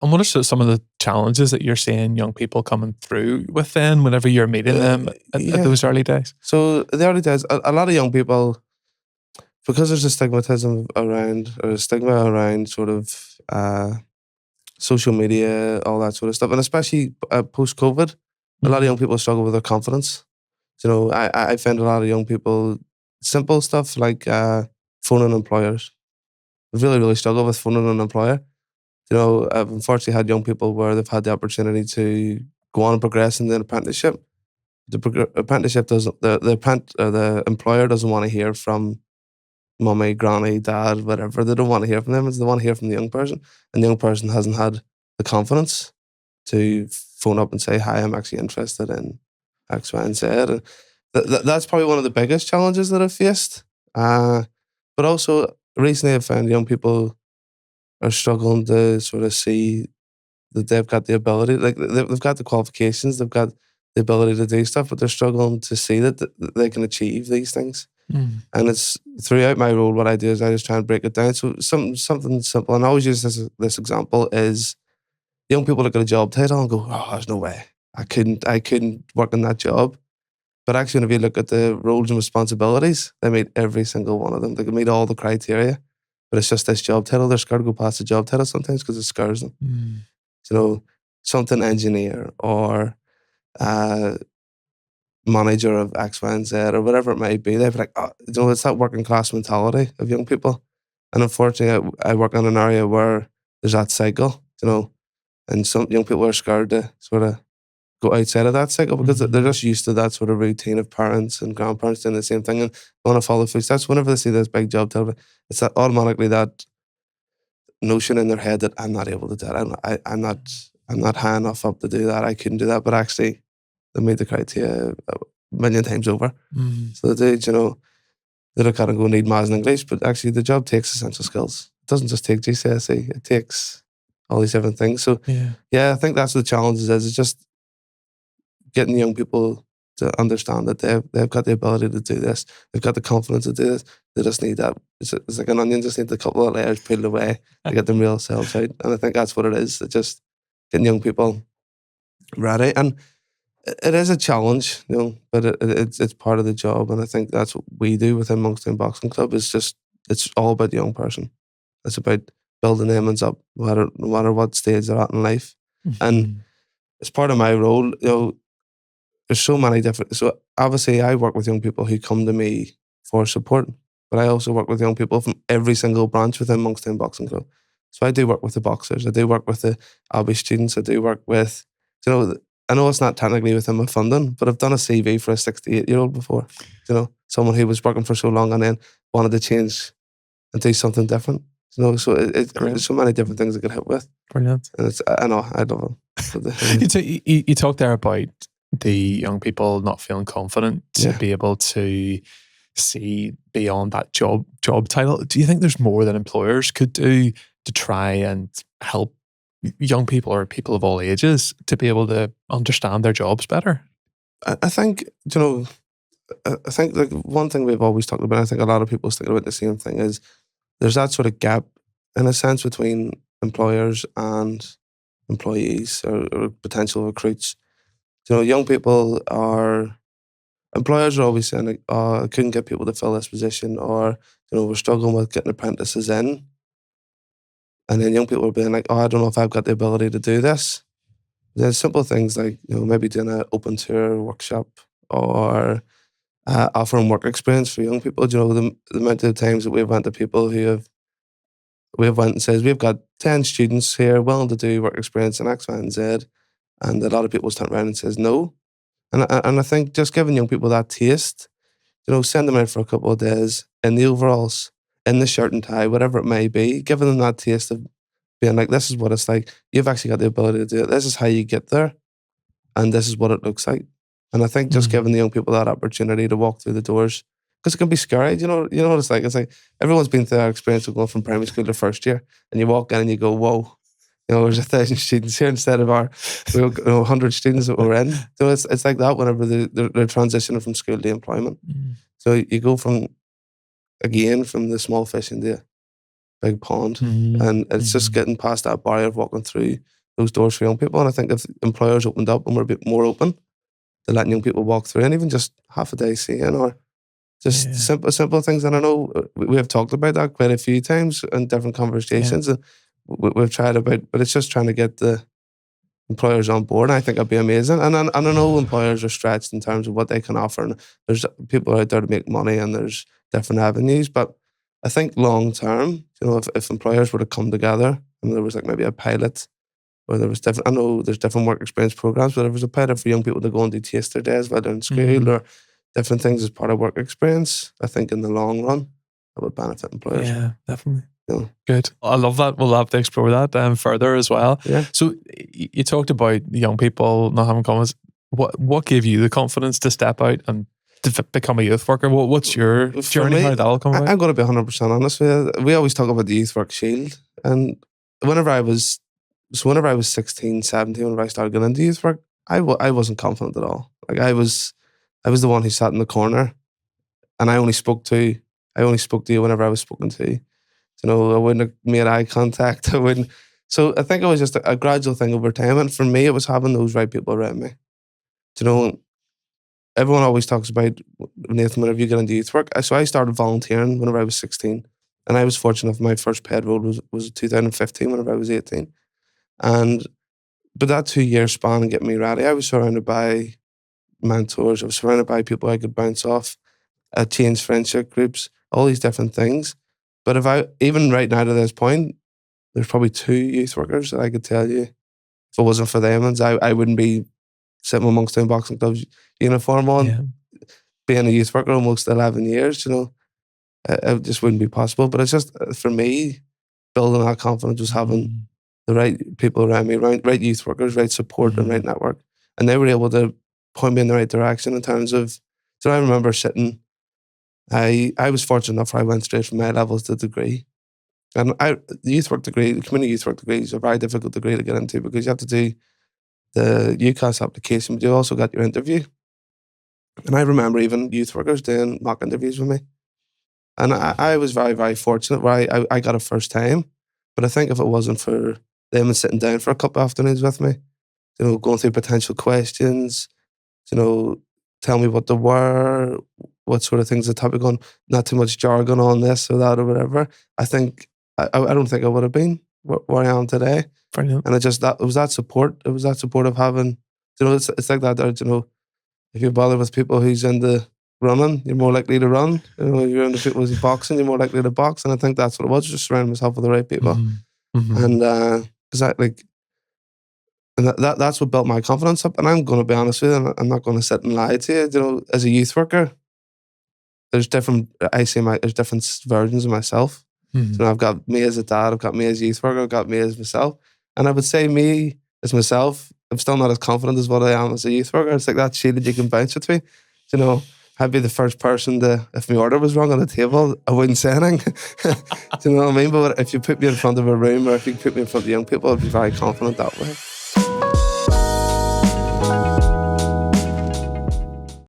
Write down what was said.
And what are some of the challenges that you're seeing young people coming through with then whenever you're meeting them at Yeah. those early days? So the early days, a lot of young people, because there's a stigmatism around, or a stigma around sort of social media, all that sort of stuff, and especially post-COVID, a lot of young people struggle with their confidence. You know, I find a lot of young people, simple stuff like phoning employers. Really, really struggle with phoning an employer. You know, I've unfortunately had young people where they've had the opportunity to go on and progress in the apprenticeship. Apprenticeship doesn't, the employer doesn't want to hear from mummy, granny, dad, whatever. They don't want to hear from them. They want to hear from the young person. And the young person hasn't had the confidence to phone up and say, hi, I'm actually interested in X, Y, and Z. And that's probably one of the biggest challenges that I've faced. But also, recently I've found young people are struggling to sort of see that they've got the ability, like they've got the qualifications, they've got the ability to do stuff, but they're struggling to see that they can achieve these things. And it's throughout my role, what I do is I just try and break it down. So something simple, and I always use this example is young people look at a job title and go, "Oh, there's no way I couldn't work in that job." But actually, if you look at the roles and responsibilities, they meet every single one of them. They can meet all the criteria, but it's just this job title. They're scared to go past the job title sometimes because it scares them. You know, something engineer or manager of X, Y, and Z or whatever it might be. They'd be like, oh, you know, it's that working class mentality of young people. And unfortunately, I work in an area where there's that cycle, you know, and some young people are scared to sort of go outside of that cycle because they're just used to that sort of routine of parents and grandparents doing the same thing and want to follow footsteps. Whenever they see this big job title, it's that automatically that notion in their head that I'm not able to do that. I'm not high enough up to do that. I couldn't do that. But actually, they meet the criteria a million times over. So they do, you know, they look at it and go need maths and English, but actually the job takes essential skills. It doesn't just take GCSE, it takes all these different things. So yeah, I think that's what the challenge is. It's just getting young people to understand that they've got the ability to do this. They've got the confidence to do this. They just need that. It's like an onion, just need a couple of layers peeled away to get them real selves out. And I think that's what it is. It's just getting young people ready. And it is a challenge, you know, but it's part of the job. And I think that's what we do within Monkstown Boxing Club. It's all about the young person. It's about building them up, no matter what stage they're at in life. And as part of my role, you know, there's so many different. So obviously, I work with young people who come to me for support, but I also work with young people from every single branch within Monkstown Boxing Club. So I do work with the boxers. I do work with the Abbey students. I do work with, you know, I know it's not technically within my funding, but I've done a CV for a 68-year-old before. You know, someone who was working for so long and then wanted to change and do something different. You know, so there's so many different things I could help with. Brilliant. And I know, I love them. You talked there about the young people not feeling confident to be able to see beyond that job title. Do you think there's more that employers could do to try and help young people or people of all ages to be able to understand their jobs better? I think, you know, I think like one thing we've always talked about, I think a lot of people think about the same thing, is there's that sort of gap in a sense between employers and employees or potential recruits. You know, young people employers are always saying like, oh, I couldn't get people to fill this position, or, you know, we're struggling with getting apprentices in. And then young people are being like, oh, I don't know if I've got the ability to do this. There's simple things like, you know, maybe doing an open tour workshop or offering work experience for young people. You know, the amount of times that we've went to people we've went and says, we've got 10 students here willing to do work experience in X, Y, and Z. And a lot of people turn around and says no. And I think just giving young people that taste, you know, send them out for a couple of days in the overalls, in the shirt and tie, whatever it may be, giving them that taste of being like, this is what it's like. You've actually got the ability to do it. This is how you get there. And this is what it looks like. And I think just giving the young people that opportunity to walk through the doors, because it can be scary. You know what it's like? It's like everyone's been through that experience of going from primary school to first year, and you walk in and you go, whoa, you know, there's 1,000 students here instead of our 100 students that we're in. So it's like that whenever they're transitioning from school to employment. So you go from the small fish into big pond. And it's just getting past that barrier of walking through those doors for young people. And I think if employers opened up and were a bit more open to letting young people walk through, and even just half a day seeing, or just simple things. And I know we have talked about that quite a few times in different conversations, and we've tried about, but it's just trying to get the employers on board. And I think it'd be amazing. And I know employers are stretched in terms of what they can offer, and there's people out there to make money, and there's different avenues. But I think long term, if employers were to come together and there was like maybe a pilot, or there was different, I know there's different work experience programs, but there was a pilot for young people to go and do taster days while they're in school, or different things as part of work experience, I think in the long run, that would benefit employers. Yeah, definitely. Good. I love that. We'll have to explore that further as well. Yeah. So you talked about young people not having confidence. What gave you the confidence to step out and to become a youth worker? What's your journey? How did that all come about? I'm going to be 100% honest with you. We always talk about the Youth Work Shield. And whenever I was 16, 17, whenever I started getting into youth work, I wasn't confident at all. Like I was the one who sat in the corner, and I only spoke to you whenever I was spoken to. I wouldn't have made eye contact. I wouldn't. So I think it was just a gradual thing over time. And for me, it was having those right people around me. Everyone always talks about, Nathan, whenever you get into youth work. So I started volunteering whenever I was 16. And I was fortunate enough, my first paid role was 2015 whenever I was 18. But that 2-year span and getting me ready, I was surrounded by mentors. I was surrounded by people I could bounce off, change friendship groups, all these different things. But even right now to this point, there's probably 2 youth workers that I could tell you, if it wasn't for them, I wouldn't be sitting with Monkstown Boxing Club's uniform on, being a youth worker almost 11 years, it just wouldn't be possible. But it's just, for me, building that confidence was having the right people around me, right youth workers, right support and right network. And they were able to point me in the right direction in terms of, so I remember sitting, I was fortunate enough where I went straight from my levels to degree. And the youth work degree, the community youth work degree is a very difficult degree to get into, because you have to do the UCAS application, but you also got your interview. And I remember even youth workers doing mock interviews with me. And I was very, very fortunate where I got it first time. But I think if it wasn't for them and sitting down for a couple of afternoons with me, going through potential questions, tell me what they were, what sort of things the topic on, not too much jargon on this or that or whatever. I think, I don't think I would have been where I am today. Brilliant. And it was that support. It was that support of having, it's like that there, if you bother with people who's into running, you're more likely to run. If you're into people who's boxing, you're more likely to box. And I think that's what it was, just surrounding myself with the right people. And that's what built my confidence up. And I'm going to be honest with you, I'm not going to sit and lie to you. As a youth worker, there's different versions of myself. I've got me as a dad, I've got me as a youth worker, I've got me as myself. And I would say me as myself, I'm still not as confident as what I am as a youth worker. It's like that shield that you can bounce with me. I'd be the first person to, if my order was wrong on the table, I wouldn't say anything. Do you know what I mean? But if you put me in front of a room, or if you put me in front of young people, I'd be very confident that way.